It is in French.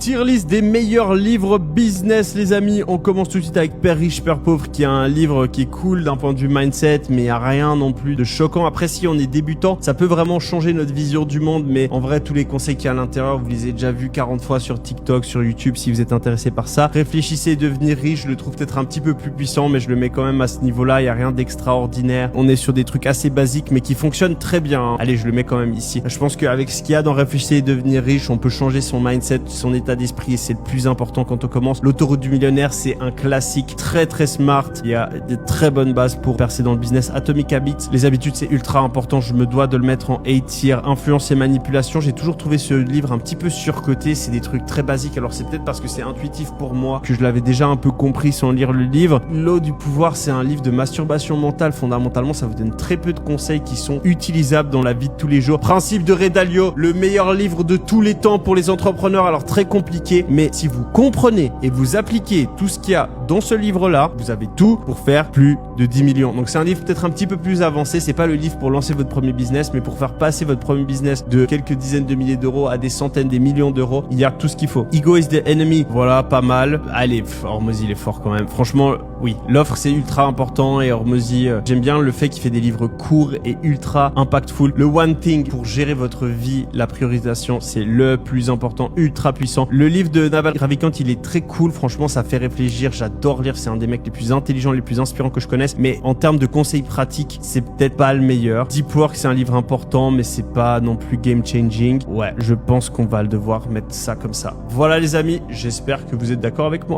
tier list des meilleurs livres business, les amis. On commence tout de suite avec Père riche, Père pauvre, qui est un livre qui est cool d'un point de vue mindset, mais il n'y a rien non plus de choquant. Après, si on est débutant, ça peut vraiment changer notre vision du monde, mais en vrai, tous les conseils qu'il y a à l'intérieur, vous les avez déjà vus 40 fois sur TikTok, sur YouTube, si vous êtes intéressé par ça. Réfléchissez et devenir riche, je le trouve peut-être un petit peu plus puissant, mais je le mets quand même à ce niveau-là. Il n'y a rien d'extraordinaire. On est sur des trucs assez basiques, mais qui fonctionnent très bien. Allez, je le mets quand même ici. Je pense qu'avec ce qu'il y a dans Réfléchissez et devenir riche, on peut changer son mindset, son état d'esprit, et c'est le plus important quand on commence. L'autoroute du millionnaire, c'est un classique très smart. Il y a des très bonnes bases pour percer dans le business. Atomic Habits, les habitudes, c'est ultra important. Je me dois de le mettre en A tier. Influence et manipulation, j'ai toujours trouvé ce livre un petit peu surcoté. C'est des trucs très basiques. Alors c'est peut-être parce que c'est intuitif pour moi que je l'avais déjà un peu compris sans lire le livre. L'eau du pouvoir, c'est un livre de masturbation mentale. Fondamentalement, ça vous donne très peu de conseils qui sont utilisables dans la vie de tous les jours. Principe de Ray Dalio, le meilleur livre de tous les temps pour les entrepreneurs. Alors très compliqué, mais si vous comprenez et vous appliquez tout ce qu'il y a dans ce livre-là, vous avez tout pour faire plus de 10 millions. Donc c'est un livre peut-être un petit peu plus avancé. C'est pas le livre pour lancer votre premier business, mais pour faire passer votre premier business de quelques dizaines de milliers d'euros à des centaines, des millions d'euros. Il y a tout ce qu'il faut. Ego is the enemy. Voilà, pas mal. Allez, Hormozy, il est fort quand même. Franchement, oui. L'offre, c'est ultra important et Hormozy, j'aime bien le fait qu'il fait des livres courts et ultra impactful. Le one thing pour gérer votre vie, la priorisation, c'est le plus important, ultra puissant. Le livre de Naval Ravikant, il est très cool. Franchement, ça fait réfléchir. J'adore lire. C'est un des mecs les plus intelligents, les plus inspirants que je connaisse. Mais en termes de conseils pratiques, c'est peut-être pas le meilleur. Deep Work, c'est un livre important, mais c'est pas non plus game changing. Ouais, je pense qu'on va devoir mettre ça comme ça. Voilà les amis, j'espère que vous êtes d'accord avec moi.